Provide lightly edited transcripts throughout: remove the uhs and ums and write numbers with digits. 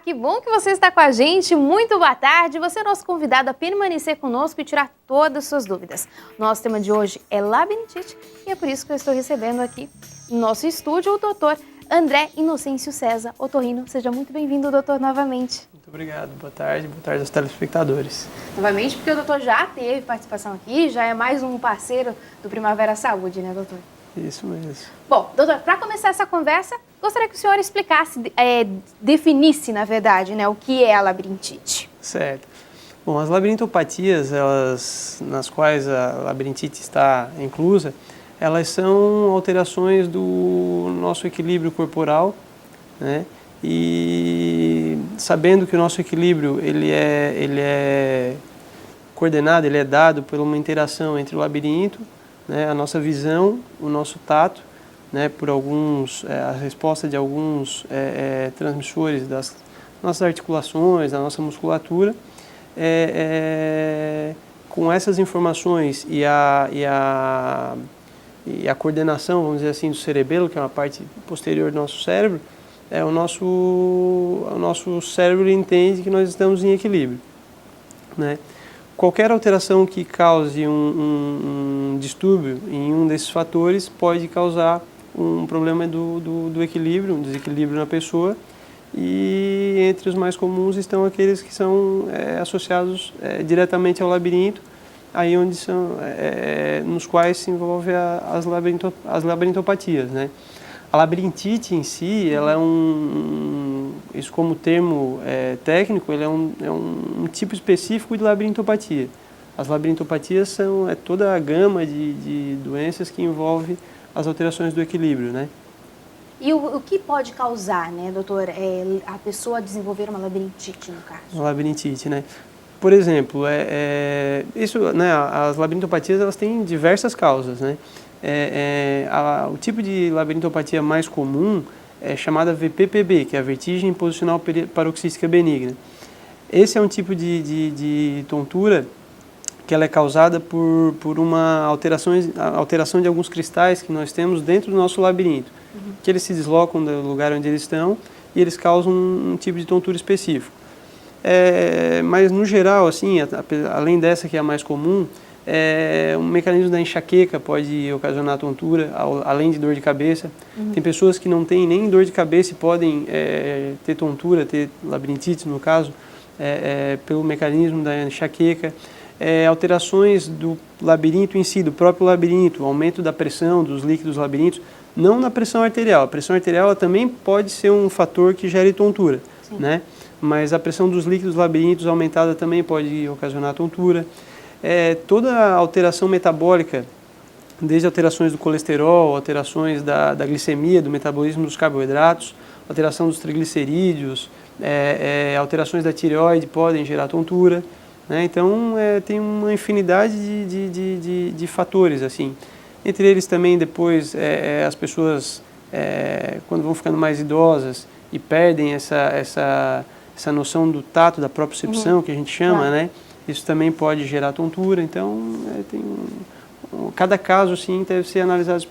que bom que você está com a gente. Muito boa tarde. Você é nosso convidado a permanecer conosco e tirar todas as suas dúvidas. Nosso tema de hoje é labirintite e é por isso que eu estou recebendo aqui no nosso estúdio o doutor André Inocêncio César Otorrino. Seja muito bem-vindo, doutor, novamente. Muito obrigado. Boa tarde aos telespectadores. Novamente, porque o doutor já teve participação aqui, já é mais um parceiro do Primavera Saúde, né, doutor? Isso mesmo. Bom, doutor, para começar essa conversa, gostaria que o senhor explicasse, definisse, na verdade, né, o que é a labirintite. Certo. Bom, as labirintopatias, nas quais a labirintite está inclusa, elas são alterações do nosso equilíbrio corporal, né? E sabendo que o nosso equilíbrio ele é coordenado, ele é dado por uma interação entre o labirinto, né, a nossa visão, o nosso tato, né, por a resposta de alguns transmissores das nossas articulações, da nossa musculatura. Com essas informações e a coordenação, vamos dizer assim, do cerebelo, que é uma parte posterior do nosso cérebro, o nosso cérebro entende que nós estamos em equilíbrio, né? Qualquer alteração que cause um distúrbio em um desses fatores pode causar um problema do equilíbrio, um desequilíbrio na pessoa, e entre os mais comuns estão aqueles que são associados diretamente ao labirinto, aí onde são, nos quais se envolve as labirintopatias, né? A labirintite em si, ela é isso como termo técnico, ele é um tipo específico de labirintopatia. As labirintopatias são toda a gama de doenças que envolve as alterações do equilíbrio, né? E o que pode causar, né, doutor, a pessoa desenvolver uma labirintite, no caso? Uma labirintite, né? Por exemplo, isso, né, as labirintopatias elas têm diversas causas, né? O tipo de labirintopatia mais comum é chamada VPPB, que é a vertigem posicional paroxística benigna. Esse é um tipo de tontura que ela é causada por uma alteração de alguns cristais que nós temos dentro do nosso labirinto, que eles se deslocam do lugar onde eles estão e eles causam um tipo de tontura específico. Mas no geral, assim, além dessa que é a mais comum, um mecanismo da enxaqueca pode ocasionar tontura, além de dor de cabeça. Tem pessoas que não têm nem dor de cabeça e podem ter tontura, ter labirintite no caso, pelo mecanismo da enxaqueca. Alterações do labirinto em si, do próprio labirinto, aumento da pressão dos líquidos labirintos, não na pressão arterial. A pressão arterial ela também pode ser um fator que gere tontura, né? Mas a pressão dos líquidos labirintos aumentada também pode ocasionar tontura. Toda alteração metabólica, desde alterações do colesterol, alterações da glicemia, do metabolismo dos carboidratos, alteração dos triglicerídeos, alterações da tireoide podem gerar tontura, né? Então, tem uma infinidade de fatores, assim. Entre eles também, depois, as pessoas, quando vão ficando mais idosas e perdem essa noção do tato, da propriocepção, que a gente chama, né? Isso também pode gerar tontura, então cada caso sim deve ser analisado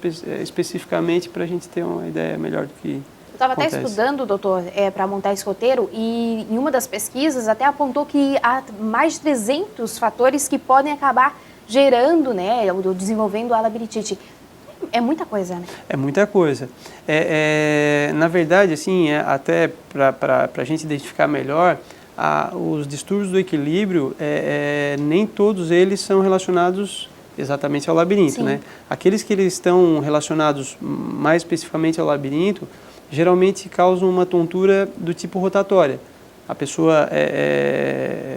especificamente para a gente ter uma ideia melhor do que Eu estava até estudando, doutor, para montar esse roteiro, e em uma das pesquisas até apontou que há mais de 300 fatores que podem acabar gerando, né, ou desenvolvendo a labirintite. É muita coisa, né? É muita coisa. Na verdade, assim, até para a gente identificar melhor, os distúrbios do equilíbrio, nem todos eles são relacionados exatamente ao labirinto, né? Aqueles que eles estão relacionados mais especificamente ao labirinto, geralmente causam uma tontura do tipo rotatória. A pessoa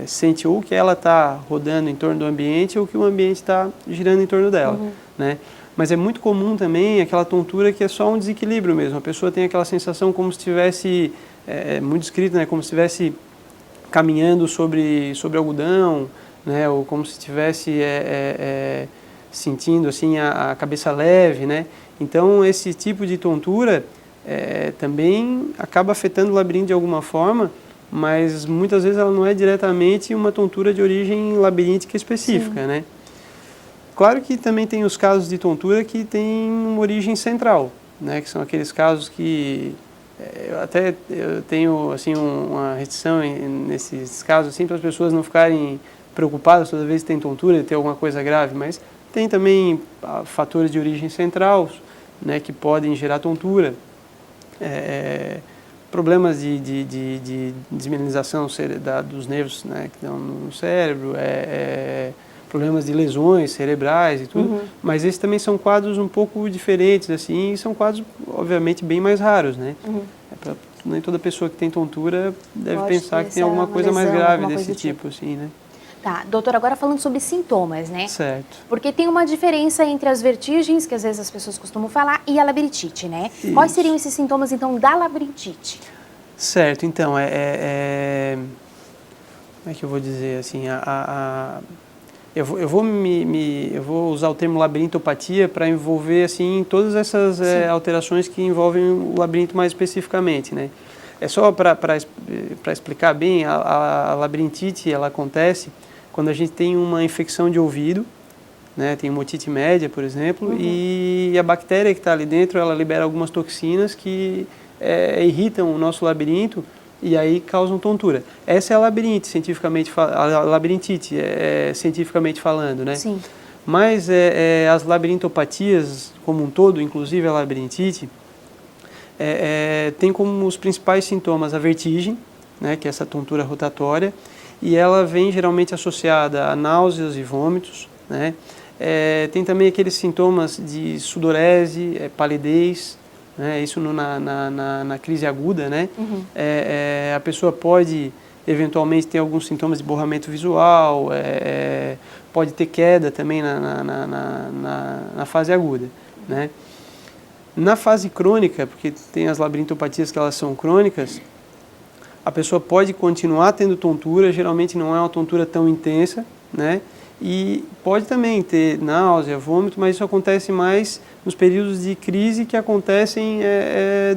sente ou que ela está rodando em torno do ambiente ou que o ambiente está girando em torno dela, né? Mas é muito comum também aquela tontura que é só um desequilíbrio mesmo. A pessoa tem aquela sensação como se estivesse, muito descrito, né? Como se estivesse caminhando sobre algodão, né? Ou como se estivesse sentindo assim a cabeça leve, né? Então esse tipo de tontura também acaba afetando o labirinto de alguma forma, mas muitas vezes ela não é diretamente uma tontura de origem labiríntica específica, né? Claro que também tem os casos de tontura que têm uma origem central, né? Que são aqueles casos que eu tenho assim uma restrição nesses casos assim para as pessoas não ficarem preocupadas toda vez que tem tontura, ter alguma coisa grave, mas tem também fatores de origem central, né, que podem gerar tontura, problemas de desmineralização dos nervos, né, que estão no cérebro, problemas de lesões cerebrais e tudo, mas esses também são quadros um pouco diferentes, assim, e são quadros, obviamente, bem mais raros, né? Nem toda pessoa que tem tontura deve pensar que tem alguma coisa mais grave desse tipo, assim, né? Tá, doutor, agora falando sobre sintomas, né? Certo. Porque tem uma diferença entre as vertigens, que às vezes as pessoas costumam falar, e a labirintite, né? Isso. Quais seriam esses sintomas, então, da labirintite? Certo, então, como é que eu vou dizer, assim, eu vou usar o termo labirintopatia para envolver assim todas essas alterações que envolvem o labirinto mais especificamente, né? É só para explicar bem, a labirintite ela acontece quando a gente tem uma infecção de ouvido, né? Tem uma otite média, por exemplo, e a bactéria que está ali dentro ela libera algumas toxinas que irritam o nosso labirinto e aí causam tontura. Essa é a labirintite, cientificamente falando, né? Sim. Mas as labirintopatias como um todo, inclusive a labirintite, tem como os principais sintomas a vertigem, né, que é essa tontura rotatória, e ela vem geralmente associada a náuseas e vômitos, né? Tem também aqueles sintomas de sudorese, palidez, isso na crise aguda, né? A pessoa pode eventualmente ter alguns sintomas de borramento visual, pode ter queda também na fase aguda, né? Na fase crônica, porque tem as labirintopatias que elas são crônicas, a pessoa pode continuar tendo tontura, geralmente não é uma tontura tão intensa, né? E pode também ter náusea, vômito, mas isso acontece mais nos períodos de crise que acontecem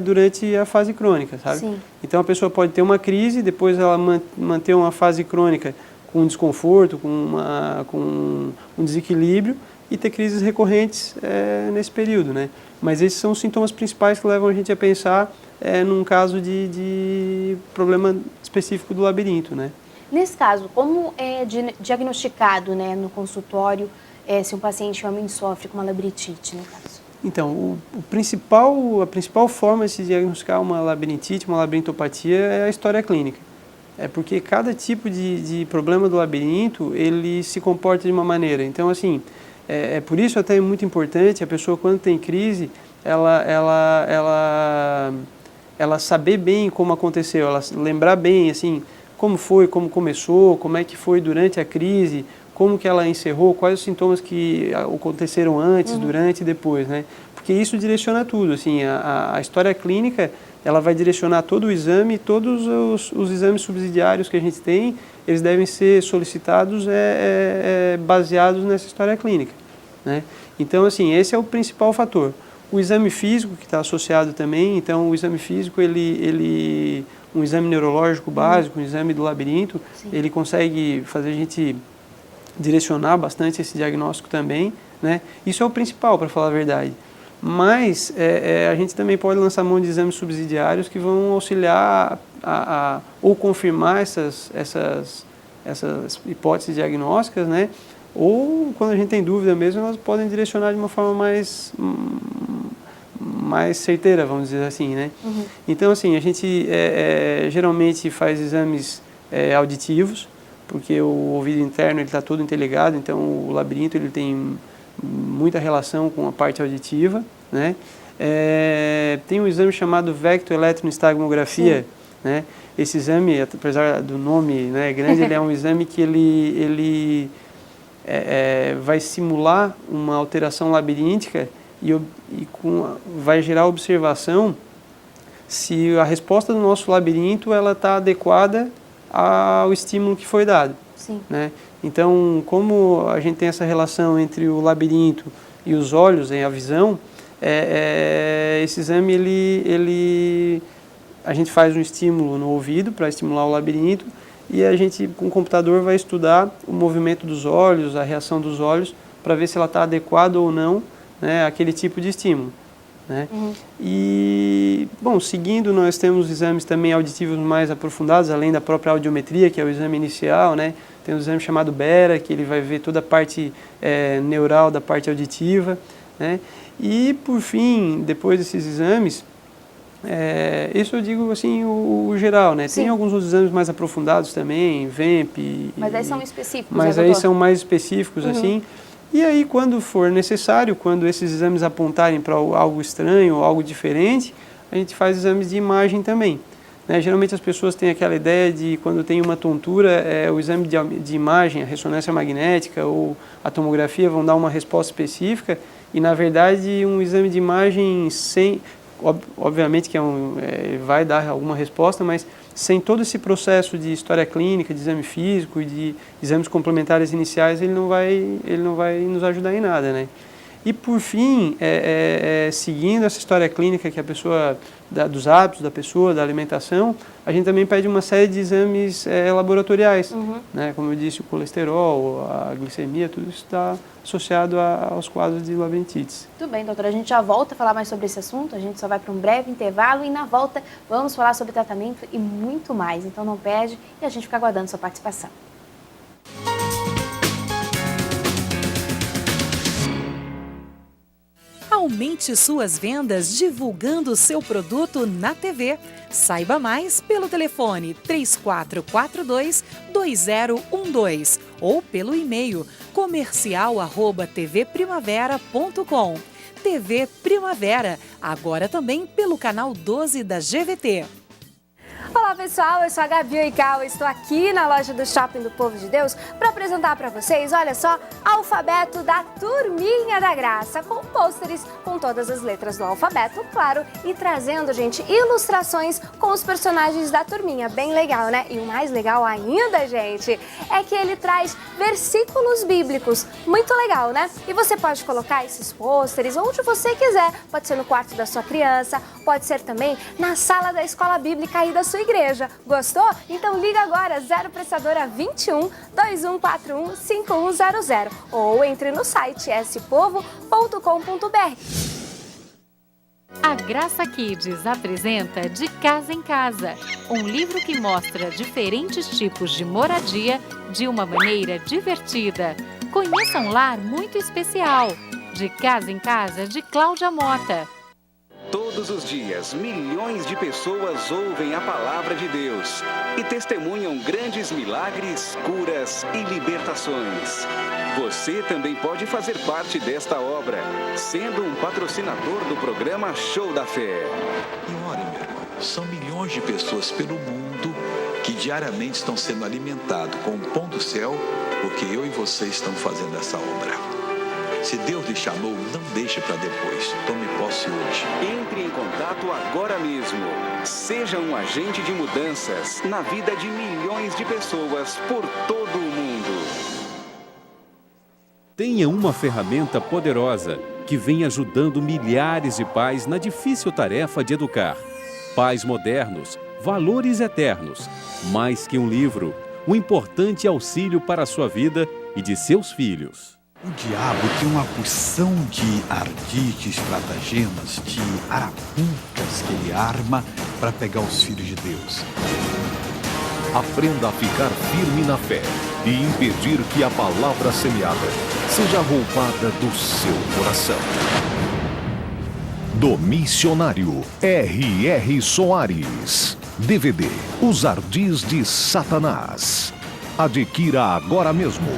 durante a fase crônica, sabe? Sim. Então a pessoa pode ter uma crise, depois ela manter uma fase crônica com desconforto, com um desequilíbrio e ter crises recorrentes nesse período, né? Mas esses são os sintomas principais que levam a gente a pensar num caso de problema específico do labirinto, né? Nesse caso, como é diagnosticado, né, no consultório se um paciente realmente sofre com uma labirintite, no caso? Então, a principal forma de se diagnosticar uma labirintite, uma labirintopatia, é a história clínica. É porque cada tipo de problema do labirinto, ele se comporta de uma maneira. Então, assim, por isso até é muito importante a pessoa, quando tem crise, ela saber bem como aconteceu, ela lembrar bem, assim, como foi, como começou, como é que foi durante a crise, como que ela encerrou, quais os sintomas que aconteceram antes, durante e depois, né? Porque isso direciona tudo, assim, a história clínica, ela vai direcionar todo o exame, todos os exames subsidiários que a gente tem, eles devem ser solicitados baseados nessa história clínica, né? Então, assim, esse é o principal fator. O exame físico, que está associado também, então o exame físico, um exame neurológico básico, um exame do labirinto, ele consegue fazer a gente direcionar bastante esse diagnóstico também, né? Isso é o principal, para falar a verdade. Mas a gente também pode lançar mão de exames subsidiários que vão auxiliar ou confirmar essas hipóteses diagnósticas, né? Ou, quando a gente tem dúvida mesmo, elas podem direcionar de uma forma mais certeira, vamos dizer assim, né? Então, assim, a gente geralmente faz exames auditivos, porque o ouvido interno está todo interligado, então o labirinto ele tem muita relação com a parte auditiva, né? Tem um exame chamado vectoeletroenstagmografia, né? Esse exame, apesar do nome, né, grande, ele é um exame que ele vai simular uma alteração labiríntica e vai gerar observação se a resposta do nosso labirinto ela está adequada ao estímulo que foi dado. Sim. Né? Então, como a gente tem essa relação entre o labirinto e os olhos, a visão, esse exame a gente faz um estímulo no ouvido para estimular o labirinto e a gente, com o computador, vai estudar o movimento dos olhos, a reação dos olhos, para ver se ela está adequada ou não, né, àquele tipo de estímulo. né? E, bom, seguindo, nós temos exames também auditivos mais aprofundados, além da própria audiometria, que é o exame inicial, né? Tem um exame chamado BERA, que ele vai ver toda a parte neural da parte auditiva, né? E, por fim, depois desses exames, isso eu digo assim, o geral, né? Sim. Tem alguns outros exames mais aprofundados também, VEMP. Mas aí são específicos, Mas né, aí doutor? são mais específicos, assim. E aí, quando for necessário, quando esses exames apontarem para algo estranho ou algo diferente, a gente faz exames de imagem também, né? Geralmente as pessoas têm aquela ideia de quando tem uma tontura, o exame de imagem, a ressonância magnética ou a tomografia vão dar uma resposta específica e, na verdade, um exame de imagem sem... Obviamente que vai dar alguma resposta, mas sem todo esse processo de história clínica, de exame físico e de exames complementares iniciais, ele não vai nos ajudar em nada, né? E por fim, seguindo essa história clínica que a pessoa, dos hábitos da pessoa, da alimentação, a gente também pede uma série de exames laboratoriais, né? Como eu disse, o colesterol, a glicemia, tudo isso está associado aos quadros de labirintite. Tudo bem, doutora, a gente já volta a falar mais sobre esse assunto, a gente só vai para um breve intervalo e na volta vamos falar sobre tratamento e muito mais. Então não perde e a gente fica aguardando sua participação. Aumente suas vendas divulgando seu produto na TV. Saiba mais pelo telefone 3442-2012 ou pelo e-mail comercial@tvprimavera.com. TV Primavera, agora também pelo canal 12 da GVT. Olá pessoal, eu sou a Gabi Oikawa, estou aqui na loja do Shopping do Povo de Deus para apresentar para vocês, olha só, alfabeto da Turminha da Graça, com pôsteres com todas as letras do alfabeto, claro, e trazendo, gente, ilustrações com os personagens da turminha, bem legal, né? E o mais legal ainda, gente, é que ele traz versículos bíblicos, muito legal, né? E você pode colocar esses pôsteres onde você quiser, pode ser no quarto da sua criança, pode ser também na sala da escola bíblica aí da sua igreja. Gostou? Então liga agora 0 prestadora 21 2141 5100 ou entre no site spovo.com.br. A Graça Kids apresenta De Casa em Casa, um livro que mostra diferentes tipos de moradia de uma maneira divertida. Conheça um lar muito especial. De Casa em Casa, de Cláudia Mota. Todos os dias, milhões de pessoas ouvem a palavra de Deus e testemunham grandes milagres, curas e libertações. Você também pode fazer parte desta obra, sendo um patrocinador do programa Show da Fé. E olha, meu irmão, são milhões de pessoas pelo mundo que diariamente estão sendo alimentados com o pão do céu, porque eu e você estão fazendo essa obra. Se Deus lhe chamou, não deixe para depois. Tome posse hoje. Entre em contato agora mesmo. Seja um agente de mudanças na vida de milhões de pessoas por todo o mundo. Tenha uma ferramenta poderosa que vem ajudando milhares de pais na difícil tarefa de educar. Pais modernos, valores eternos. Mais que um livro, um importante auxílio para a sua vida e de seus filhos. O diabo tem uma porção de ardites, estratagemas, de arapucas que ele arma para pegar os filhos de Deus. Aprenda a ficar firme na fé e impedir que a palavra semeada seja roubada do seu coração. Do missionário R.R. Soares. DVD Os Ardis de Satanás. Adquira agora mesmo.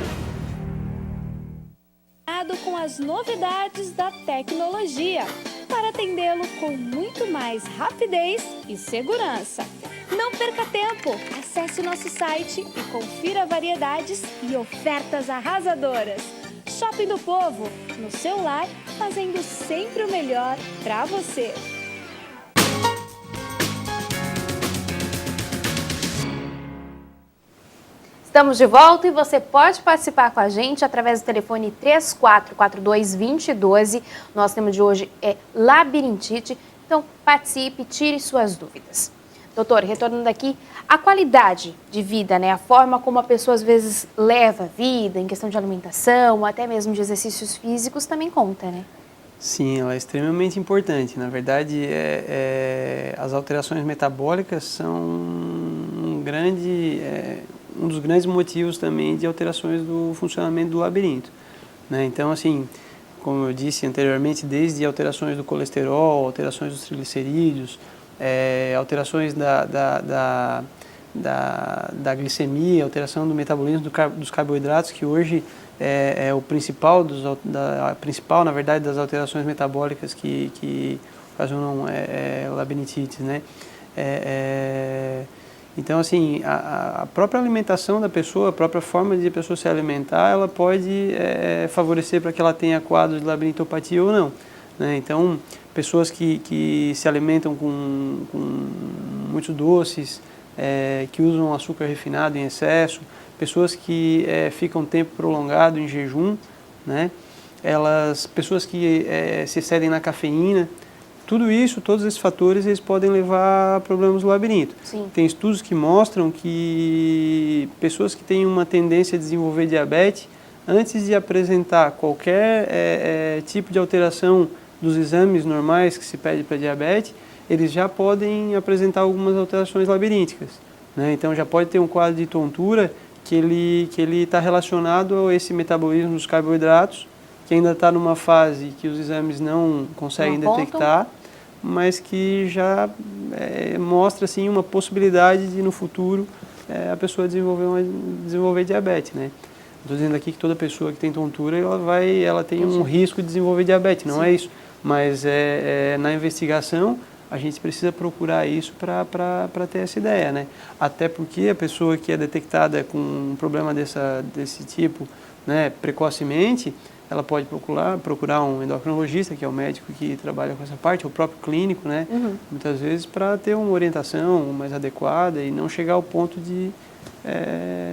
Com as novidades da tecnologia, para atendê-lo com muito mais rapidez e segurança. Não perca tempo, acesse o nosso site e confira variedades e ofertas arrasadoras. Shopping do Povo, no seu lar, fazendo sempre o melhor para você. Estamos de volta e você pode participar com a gente através do telefone 3442-2012. Nosso tema de hoje é labirintite, então participe, tire suas dúvidas. Doutor, retornando aqui, a qualidade de vida, né, a forma como a pessoa às vezes leva a vida, em questão de alimentação, ou até mesmo de exercícios físicos, também conta, né? Sim, ela é extremamente importante. Na verdade, as alterações metabólicas são um dos grandes motivos também de alterações do funcionamento do labirinto, né? Então, assim, como eu disse anteriormente, desde alterações do colesterol, alterações dos triglicerídeos, alterações da glicemia, alteração do metabolismo dos carboidratos, que hoje é o principal, na verdade, das alterações metabólicas que ocasionam labirintite, né? Então, assim, a própria alimentação da pessoa, a própria forma de a pessoa se alimentar, ela pode favorecer para que ela tenha quadros de labirintopatia ou não, né? Então, pessoas que se alimentam com muitos doces, que usam açúcar refinado em excesso, pessoas que ficam tempo prolongado em jejum, né? Pessoas que se excedem na cafeína, tudo isso, todos esses fatores, eles podem levar a problemas do labirinto. Sim. Tem estudos que mostram que pessoas que têm uma tendência a desenvolver diabetes, antes de apresentar qualquer tipo de alteração dos exames normais que se pede para diabetes, eles já podem apresentar algumas alterações labirínticas, né? Então já pode ter um quadro de tontura que ele está relacionado a esse metabolismo dos carboidratos, que ainda está numa fase que os exames não conseguem detectar, mas que já mostra assim, uma possibilidade de no futuro a pessoa desenvolver diabetes, né? Estou dizendo aqui que toda pessoa que tem tontura, ela tem um risco de desenvolver diabetes, não é isso. Mas na investigação, a gente precisa procurar isso para ter essa ideia, né? Até porque a pessoa que é detectada com um problema desse tipo, né, precocemente, ela pode procurar um endocrinologista, que é o médico que trabalha com essa parte, o próprio clínico, né? Muitas vezes para ter uma orientação mais adequada e não chegar ao ponto de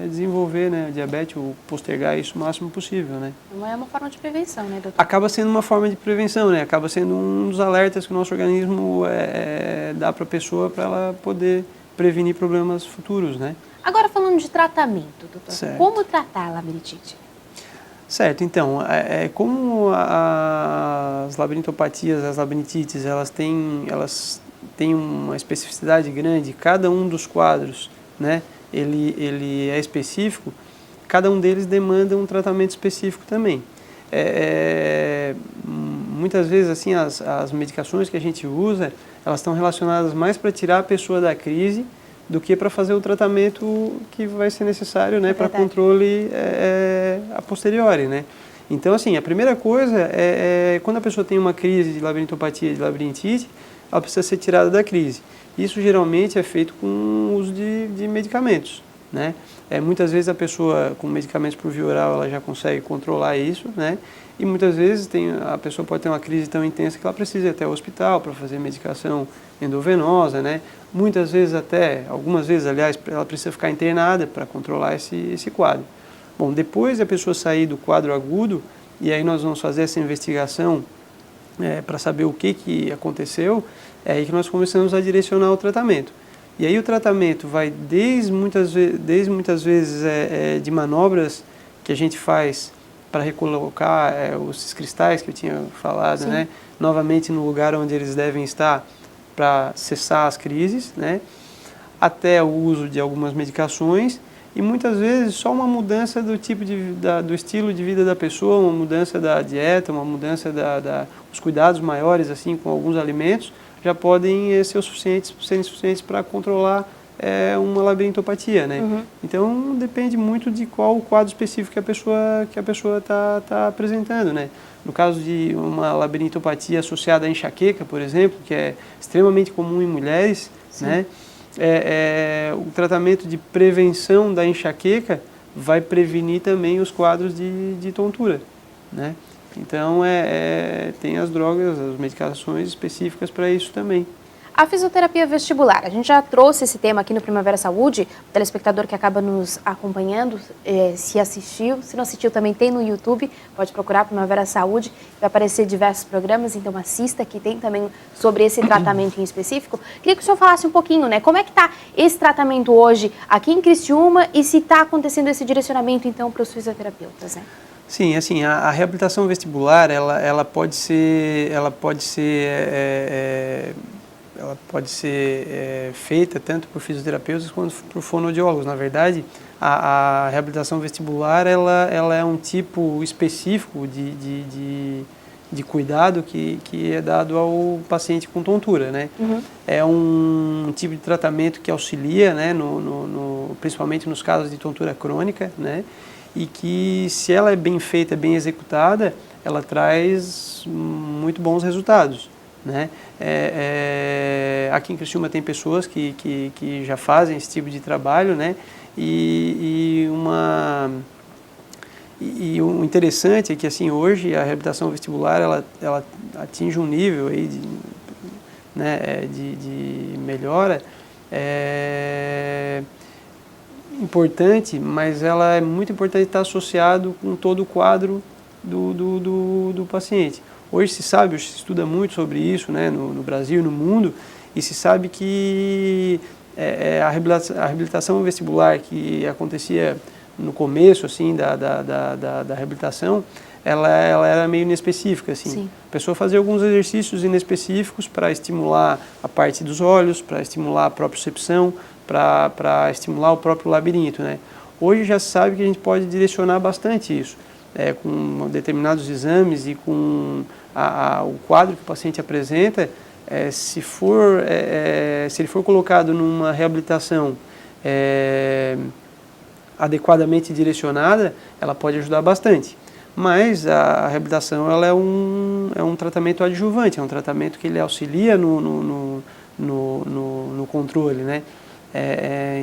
desenvolver, né, diabetes ou postergar isso o máximo possível, né? É uma forma de prevenção, né, doutor? Acaba sendo uma forma de prevenção, né? Acaba sendo um dos alertas que o nosso organismo dá para a pessoa para ela poder prevenir problemas futuros, né? Agora falando de tratamento, doutor, certo. Como tratar a labirintite? Certo, então, como as labirintopatias, as labirintites, elas têm uma especificidade grande, cada um dos quadros, né, ele é específico, cada um deles demanda um tratamento específico também. Muitas vezes, assim, as medicações que a gente usa, elas estão relacionadas mais para tirar a pessoa da crise do que para fazer o tratamento que vai ser necessário, né, para controle a posteriori, né? Então, assim, a primeira coisa quando a pessoa tem uma crise de labirintopatia, de labirintite, ela precisa ser tirada da crise. Isso geralmente é feito com o uso de medicamentos, né? Muitas vezes a pessoa com medicamentos por via oral ela já consegue controlar isso, né? E muitas vezes a pessoa pode ter uma crise tão intensa que ela precisa ir até o hospital para fazer medicação endovenosa, né? Muitas vezes algumas vezes, aliás, ela precisa ficar internada para controlar esse quadro. Bom, depois da pessoa sair do quadro agudo, e aí nós vamos fazer essa investigação para saber o que aconteceu, é aí que nós começamos a direcionar o tratamento. E aí o tratamento vai desde muitas vezes de manobras que a gente faz para recolocar os cristais que eu tinha falado, né, novamente no lugar onde eles devem estar para cessar as crises, né, até o uso de algumas medicações e muitas vezes só uma mudança do tipo do estilo de vida da pessoa, uma mudança da dieta, uma mudança dos cuidados maiores assim com alguns alimentos já podem serem suficientes para controlar uma labirintopatia, né? Então depende muito de qual o quadro específico que a pessoa está apresentando, né? No caso de uma labirintopatia associada à enxaqueca, por exemplo, que é extremamente comum em mulheres, né? O tratamento de prevenção da enxaqueca vai prevenir também os quadros de tontura, né? Então tem as drogas, as medicações específicas para isso também. A fisioterapia vestibular, a gente já trouxe esse tema aqui no Primavera Saúde, o telespectador que acaba nos acompanhando, se assistiu, se não assistiu também tem no YouTube, pode procurar Primavera Saúde, vai aparecer diversos programas, então assista, que tem também sobre esse tratamento em específico. Queria que o senhor falasse um pouquinho, né, como é que está esse tratamento hoje aqui em Criciúma e se está acontecendo esse direcionamento então para os fisioterapeutas, né? Sim, assim, a reabilitação vestibular, ela pode ser feita tanto por fisioterapeutas quanto por fonoaudiólogos. Na verdade, a reabilitação vestibular, ela é um tipo específico de cuidado que é dado ao paciente com tontura, né? Uhum. É um tipo de tratamento que auxilia, né, principalmente nos casos de tontura crônica, né? E que, se ela é bem feita, bem executada, ela traz muito bons resultados, né? Aqui em Criciúma tem pessoas que já fazem esse tipo de trabalho, né? E o interessante é que, assim, hoje a reabilitação vestibular ela atinge um nível aí de melhora importante, mas ela é muito importante estar associado com todo o quadro do paciente. Hoje se sabe, hoje se estuda muito sobre isso, né, no Brasil e no mundo, e se sabe que a reabilitação vestibular que acontecia no começo, assim, da reabilitação, ela era meio inespecífica, assim. Sim. A pessoa fazia alguns exercícios inespecíficos para estimular a parte dos olhos, para estimular a propriocepção, para estimular o próprio labirinto, né? Hoje já se sabe que a gente pode direcionar bastante isso, com determinados exames e com o quadro que o paciente apresenta. Se ele for colocado numa reabilitação adequadamente direcionada, ela pode ajudar bastante. Mas a reabilitação, ela é um tratamento adjuvante, é um tratamento que ele auxilia no controle, né?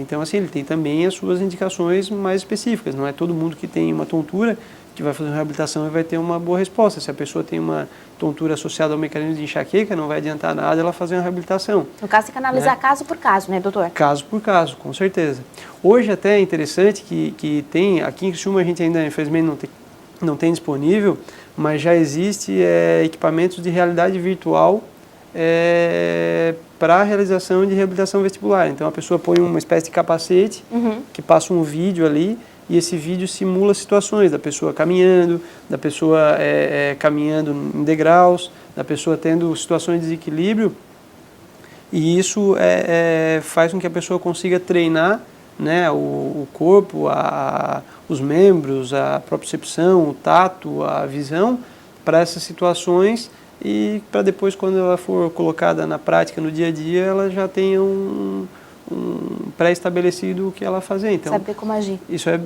Então, assim, ele tem também as suas indicações mais específicas. Não é todo mundo que tem uma tontura que vai fazer uma reabilitação e vai ter uma boa resposta. Se a pessoa tem uma tontura associada ao mecanismo de enxaqueca, não vai adiantar nada ela fazer uma reabilitação. No caso, tem que analisar caso por caso, né, doutor? Caso por caso, com certeza. Hoje até é interessante que tem, aqui em Criciúma a gente ainda, infelizmente, não tem disponível, mas já existe equipamentos de realidade virtual para a realização de reabilitação vestibular. Então a pessoa põe uma espécie de capacete que passa um vídeo ali, e esse vídeo simula situações da pessoa caminhando, da pessoa caminhando em degraus, da pessoa tendo situações de desequilíbrio, e isso faz com que a pessoa consiga treinar, né, o corpo, os membros, a propriocepção, o tato, a visão para essas situações, e para depois, quando ela for colocada na prática no dia a dia, ela já tenha um pré-estabelecido o que ela fazer. Então, saber como agir. Isso é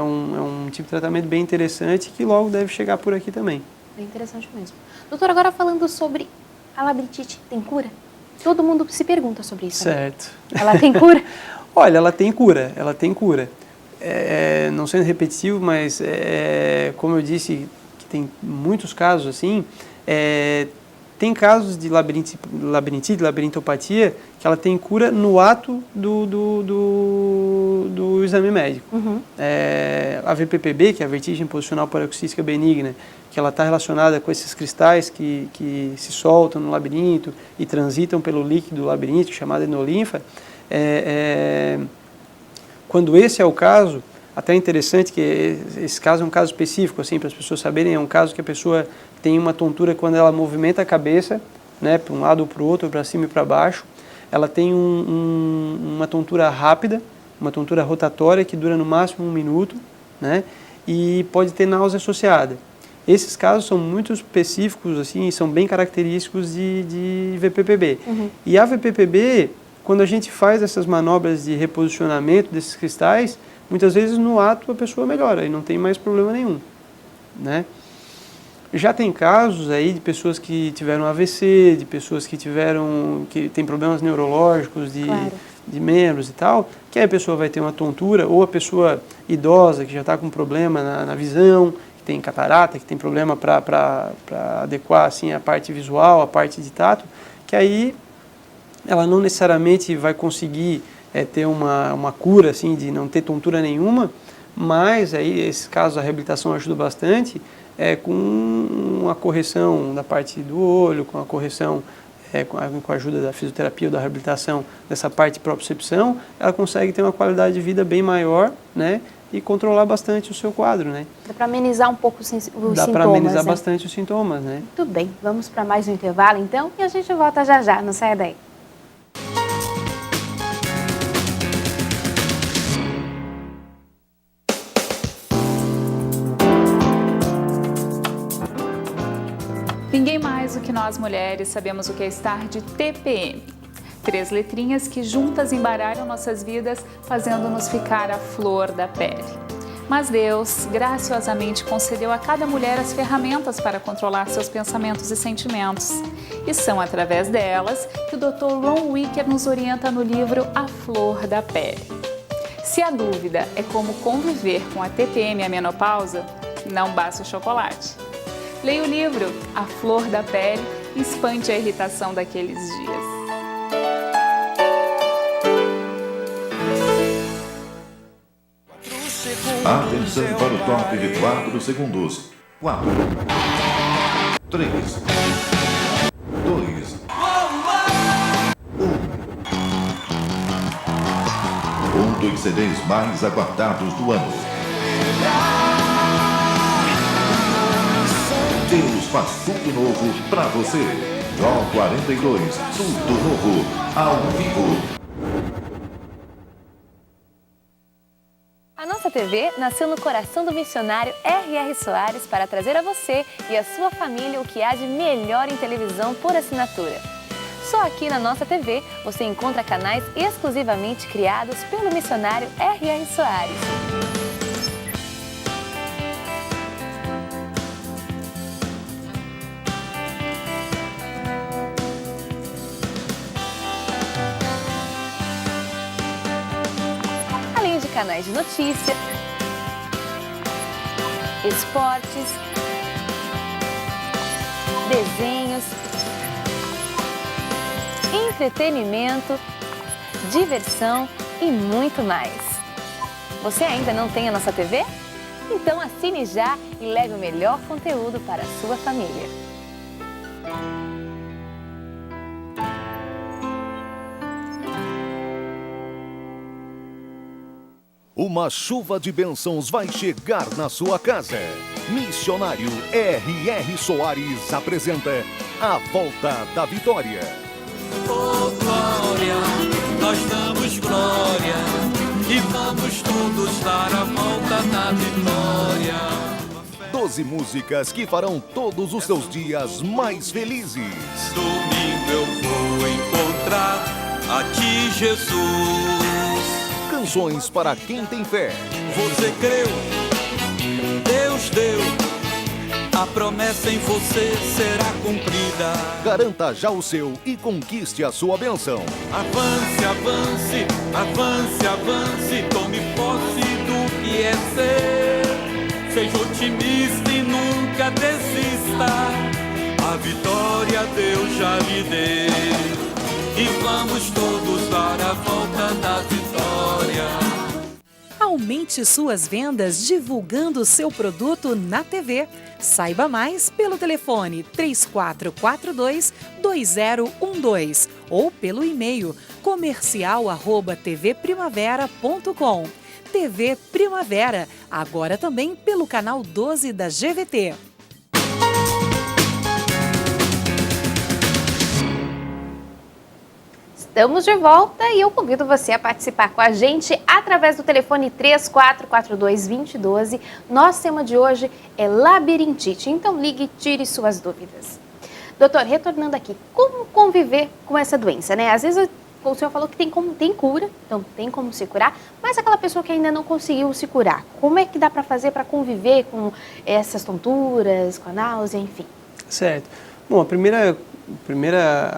um tipo de tratamento bem interessante que logo deve chegar por aqui também. Bem interessante mesmo. Doutor, agora falando sobre a labirintite, tem cura? Todo mundo se pergunta sobre isso. Certo. Né? Ela tem cura? Olha, ela tem cura. Não sendo repetitivo, mas como eu disse, que tem muitos casos assim. Tem casos de labirintite, labirintopatia, que ela tem cura no ato do exame médico. A VPPB, que é a vertigem posicional paroxística benigna, que ela está relacionada com esses cristais que se soltam no labirinto e transitam pelo líquido do labirinto, chamado enolinfa. Quando esse é o caso, até é interessante que esse caso é um caso específico, assim, para as pessoas saberem, é um caso que a pessoa tem uma tontura quando ela movimenta a cabeça, né, para um lado ou para o outro, para cima e para baixo. Ela tem uma tontura rápida, uma tontura rotatória que dura no máximo 1 minuto, né, e pode ter náusea associada. Esses casos são muito específicos, assim, e são bem característicos de VPPB. E a VPPB, quando a gente faz essas manobras de reposicionamento desses cristais, muitas vezes no ato a pessoa melhora e não tem mais problema nenhum, né? Já tem casos aí de pessoas que tiveram AVC, de pessoas que têm problemas neurológicos de membros e tal, que aí a pessoa vai ter uma tontura, ou a pessoa idosa que já está com problema na visão, que tem catarata, que tem problema para adequar assim, a parte visual, a parte de tato, que aí ela não necessariamente vai conseguir ter uma cura assim, de não ter tontura nenhuma, mas aí esses casos a reabilitação ajuda bastante, com a correção da parte do olho, com a correção, com a ajuda da fisioterapia ou da reabilitação dessa parte de propriocepção, ela consegue ter uma qualidade de vida bem maior, né, e controlar bastante o seu quadro, né? Dá para amenizar um pouco os sintomas, Dá para amenizar né? bastante os sintomas, né? Muito bem, vamos para mais um intervalo então e a gente volta já já, não saia daí. Ninguém mais do que nós mulheres sabemos o que é estar de TPM. 3 letrinhas que juntas embaralham nossas vidas, fazendo-nos ficar à flor da pele. Mas Deus, graciosamente, concedeu a cada mulher as ferramentas para controlar seus pensamentos e sentimentos. E são através delas que o Dr. Ron Wicker nos orienta no livro A Flor da Pele. Se a dúvida é como conviver com a TPM e a menopausa, não basta o chocolate. Leia o livro A Flor da Pele e espante a irritação daqueles dias. Atenção para o top de 4 segundos. 4, 3, 2, 1. Um dos CDs mais aguardados do ano. Deus faz tudo novo pra você. Jó 42, tudo novo, ao vivo. A nossa TV nasceu no coração do missionário R.R. Soares para trazer a você e a sua família o que há de melhor em televisão por assinatura. Só aqui na nossa TV você encontra canais exclusivamente criados pelo missionário R.R. Soares. Além de canais de notícia, esportes, desenhos, entretenimento, diversão e muito mais. Você ainda não tem a nossa TV? Então assine já e leve o melhor conteúdo para a sua família. Uma chuva de bênçãos vai chegar na sua casa. Missionário R.R. Soares apresenta A Volta da Vitória. Oh glória, nós damos glória e vamos todos dar a volta da vitória. 12 músicas que farão todos os seus dias mais felizes. Domingo eu vou encontrar a ti, Jesus. Canções para quem tem fé. Você creu, Deus deu, a promessa em você será cumprida. Garanta já o seu e conquiste a sua bênção. Avance, avance, avance, avance, tome posse do que é ser. Seja otimista e nunca desista, a vitória Deus já lhe deu. E vamos todos dar a volta da vitória. Aumente suas vendas divulgando seu produto na TV. Saiba mais pelo telefone 3442-2012 ou pelo e-mail comercial@tvprimavera.com. TV Primavera, agora também pelo canal 12 da GVT. Estamos de volta e eu convido você a participar com a gente através do telefone 3442-2012. Nosso tema de hoje é labirintite, então ligue e tire suas dúvidas. Doutor, retornando aqui, como conviver com essa doença, né? Às vezes o senhor falou que tem cura, então tem como se curar, mas aquela pessoa que ainda não conseguiu se curar, como é que dá para fazer para conviver com essas tonturas, com a náusea, enfim? Certo. Bom, a primeira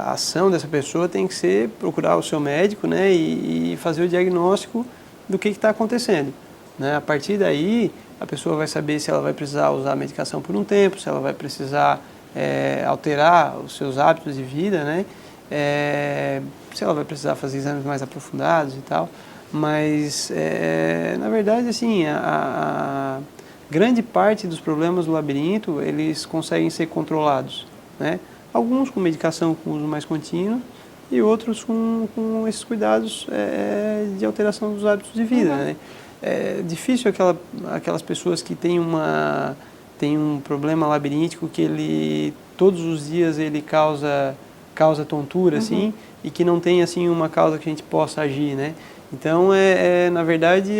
ação dessa pessoa tem que ser procurar o seu médico, né, e fazer o diagnóstico do que está acontecendo, né? A partir daí, a pessoa vai saber se ela vai precisar usar a medicação por um tempo, se ela vai precisar alterar os seus hábitos de vida, né? Se ela vai precisar fazer exames mais aprofundados e tal. Mas, na verdade, assim, a grande parte dos problemas do labirinto, eles conseguem ser controlados, né? Alguns com medicação com uso mais contínuo e outros com esses cuidados de alteração dos hábitos de vida, né? É difícil aquelas pessoas que têm um problema labiríntico que ele, todos os dias, ele causa tontura, assim, e que não tem, assim, uma causa que a gente possa agir, né? Então, na verdade,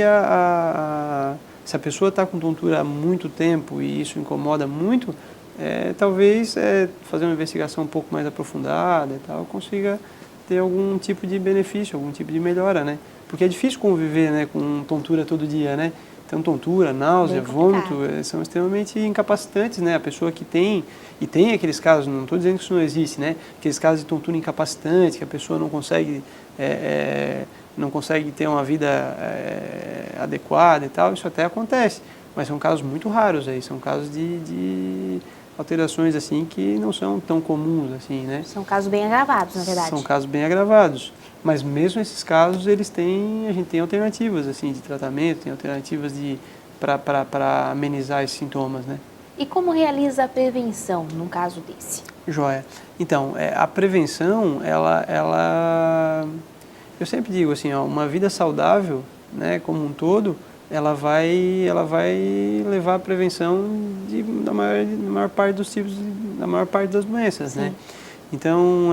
se a pessoa está com tontura há muito tempo e isso incomoda muito, talvez fazer uma investigação um pouco mais aprofundada e tal, consiga ter algum tipo de benefício, algum tipo de melhora, né? Porque é difícil conviver, né, com tontura todo dia, né? Então, tontura, náusea, vômito, são extremamente incapacitantes, né? A pessoa que tem, e tem aqueles casos, não estou dizendo que isso não existe, né? Aqueles casos de tontura incapacitante, que a pessoa não consegue ter uma vida adequada e tal, isso até acontece, mas são casos muito raros aí, são casos de alterações assim que não são tão comuns assim, né? São casos bem agravados, na verdade. São casos bem agravados, mas mesmo esses casos a gente tem alternativas assim de tratamento, tem alternativas para amenizar esses sintomas, né? E como realiza a prevenção num caso desse? Joia. Então, a prevenção, eu sempre digo assim, ó, uma vida saudável, né, como um todo, ela vai levar à prevenção da maior parte dos tipos, da maior parte das doenças, né? Então,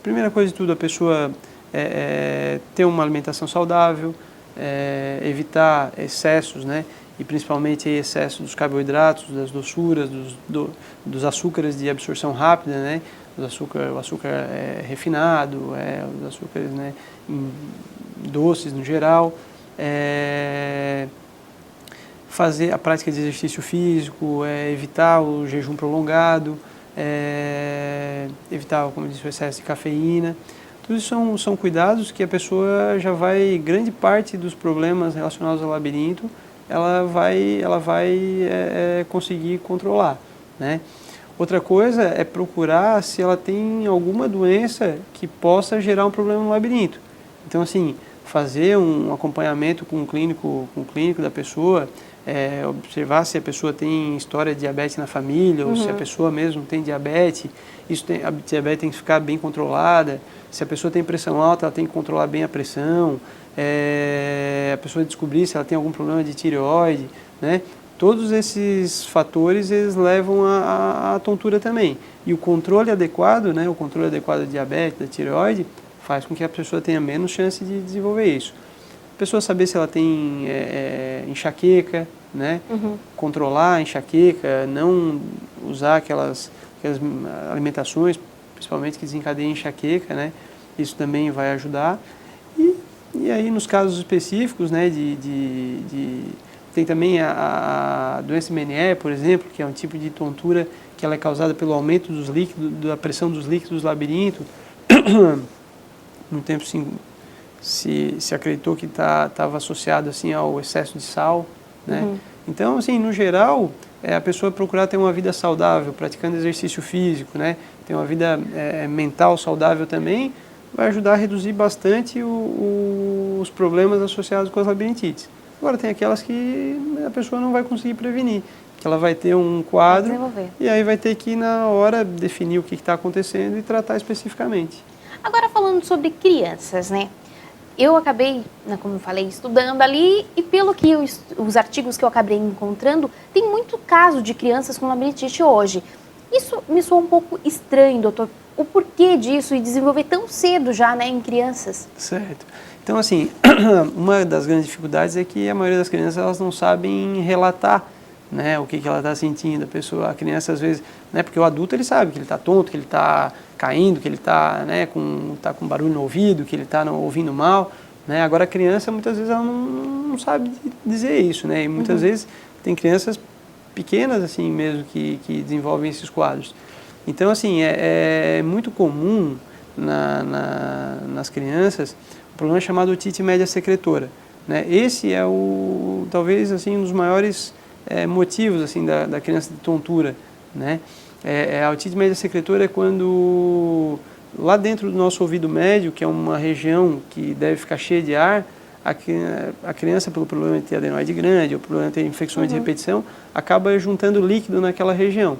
primeira coisa de tudo, a pessoa ter uma alimentação saudável, evitar excessos, né? E principalmente excesso dos carboidratos, das doçuras, dos açúcares de absorção rápida, né? O açúcar refinado, os açúcares, né, doces no geral, fazer a prática de exercício físico, evitar o jejum prolongado, evitar, como disse, o excesso de cafeína. Tudo isso são cuidados que a pessoa já vai, grande parte dos problemas relacionados ao labirinto, ela vai conseguir controlar, né? Outra coisa é procurar se ela tem alguma doença que possa gerar um problema no labirinto. Então, assim, fazer um acompanhamento com o clínico da pessoa, observar se a pessoa tem história de diabetes na família, ou se a pessoa mesmo tem diabetes, a diabetes tem que ficar bem controlada. Se a pessoa tem pressão alta, ela tem que controlar bem a pressão. A pessoa descobrir se ela tem algum problema de tireoide, né? Todos esses fatores, eles levam à tontura também. E o controle adequado, né, o controle adequado da diabetes, da tireoide, faz com que a pessoa tenha menos chance de desenvolver isso. A pessoa saber se ela tem enxaqueca, né, controlar a enxaqueca, não usar aquelas alimentações, principalmente que desencadeiam enxaqueca, né, isso também vai ajudar. E aí, nos casos específicos, né, tem também a doença Meniere, por exemplo, que é um tipo de tontura que ela é causada pelo aumento dos líquidos, da pressão dos líquidos do labirinto. No tempo se acreditou que estava associado assim ao excesso de sal, né? Então, assim, no geral, a pessoa procurar ter uma vida saudável, praticando exercício físico, né? Ter uma vida mental saudável também, vai ajudar a reduzir bastante os problemas associados com as labirintites. Agora, tem aquelas que a pessoa não vai conseguir prevenir, que ela vai ter um quadro e aí vai ter que, na hora, definir o que está acontecendo e tratar especificamente. Agora, falando sobre crianças, né? Eu acabei, como eu falei, estudando ali e pelo que os artigos que eu acabei encontrando, tem muito caso de crianças com labirintite hoje. Isso me soa um pouco estranho, doutor. O porquê disso e desenvolver tão cedo já, né, em crianças? Certo. Então, assim, uma das grandes dificuldades é que a maioria das crianças elas não sabem relatar, né, o que ela está sentindo. A criança, às vezes, né, porque o adulto ele sabe que ele está tonto, que ele está caindo, que ele está, né, com barulho no ouvido, que ele está ouvindo mal, né. Agora, a criança, muitas vezes, ela não sabe dizer isso, né, e muitas vezes tem crianças pequenas, assim mesmo, que desenvolvem esses quadros. Então, assim, é muito comum nas crianças um problema chamado otite média secretora, né? Esse é talvez assim, um dos maiores motivos assim, da criança de tontura, né? A otite média secretora é quando lá dentro do nosso ouvido médio, que é uma região que deve ficar cheia de ar, a criança, pelo problema de ter adenoide grande ou problema de ter infecções de repetição, acaba juntando líquido naquela região,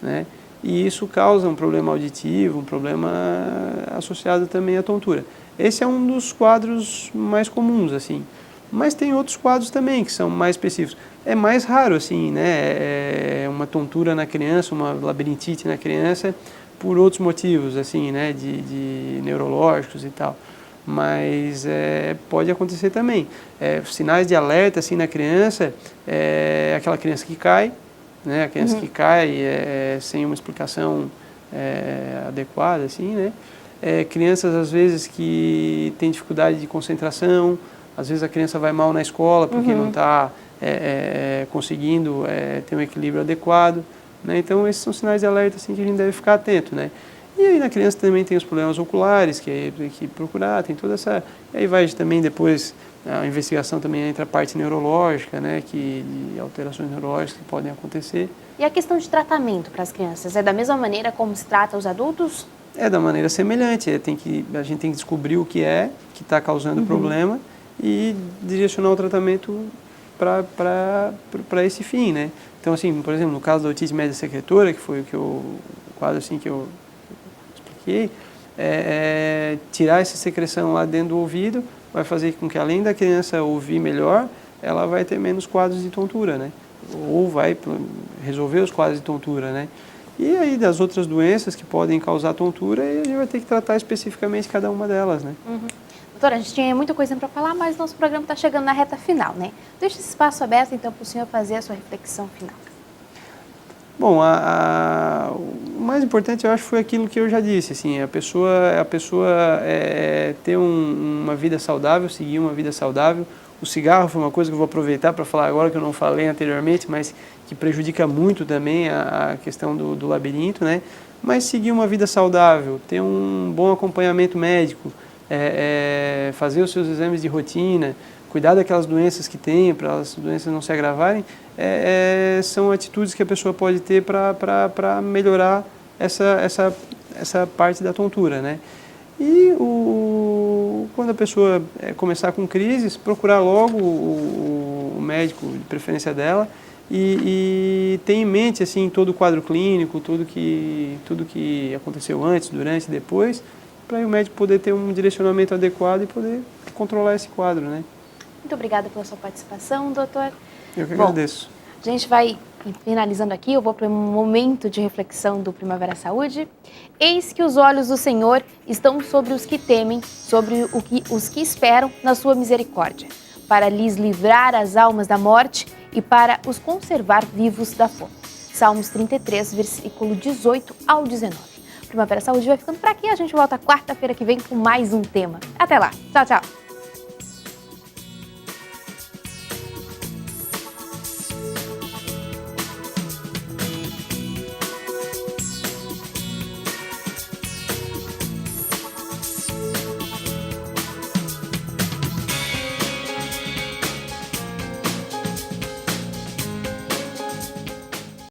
né? E isso causa um problema auditivo, um problema associado também à tontura. Esse é um dos quadros mais comuns, assim. Mas tem outros quadros também que são mais específicos. É mais raro, assim, né, uma tontura na criança, uma labirintite na criança, por outros motivos, assim, né, de neurológicos e tal. Mas pode acontecer também. Sinais de alerta, assim, na criança, aquela criança que cai, né, a criança que cai sem uma explicação adequada, assim, né. Crianças, às vezes, que têm dificuldade de concentração, às vezes a criança vai mal na escola porque não está conseguindo ter um equilíbrio adequado, né? Então, esses são sinais de alerta assim, que a gente deve ficar atento, né? E aí na criança também tem os problemas oculares, que tem que procurar, tem toda essa... E aí vai também depois, a investigação também entra a parte neurológica, né? De alterações neurológicas que podem acontecer. E a questão de tratamento para as crianças, é da mesma maneira como se trata os adultos? É da maneira semelhante, a gente tem que descobrir o que está causando o problema e direcionar o tratamento para esse fim, né? Então, assim, por exemplo, no caso da otite média secretora, que foi o quadro assim, que eu expliquei, tirar essa secreção lá dentro do ouvido vai fazer com que, além da criança ouvir melhor, ela vai ter menos quadros de tontura, né? Ou vai resolver os quadros de tontura, né? E aí, das outras doenças que podem causar tontura, a gente vai ter que tratar especificamente cada uma delas, né? Doutora, a gente tinha muita coisa para falar, mas nosso programa está chegando na reta final, né? Deixa esse espaço aberto, então, para o senhor fazer a sua reflexão final. Bom, o mais importante, eu acho, foi aquilo que eu já disse, assim, a pessoa ter uma vida saudável, seguir uma vida saudável. O cigarro foi uma coisa que eu vou aproveitar para falar agora, que eu não falei anteriormente, mas que prejudica muito também a questão do labirinto, né? Mas seguir uma vida saudável, ter um bom acompanhamento médico, fazer os seus exames de rotina, cuidar daquelas doenças que tem, para as doenças não se agravarem, são atitudes que a pessoa pode ter para melhorar essa parte da tontura, né? E quando a pessoa começar com crises, procurar logo o médico de preferência dela e ter em mente assim, todo o quadro clínico, tudo que aconteceu antes, durante e depois, para o médico poder ter um direcionamento adequado e poder controlar esse quadro, né? Muito obrigada pela sua participação, doutor. Eu que agradeço. A gente vai finalizando aqui, eu vou para um momento de reflexão do Primavera Saúde. Eis que os olhos do Senhor estão sobre os que temem, sobre os que esperam na sua misericórdia, para lhes livrar as almas da morte e para os conservar vivos da fome. Salmos 33, versículo 18 ao 19. Primavera Saúde vai ficando por aqui, a gente volta quarta-feira que vem com mais um tema. Até lá, tchau, tchau!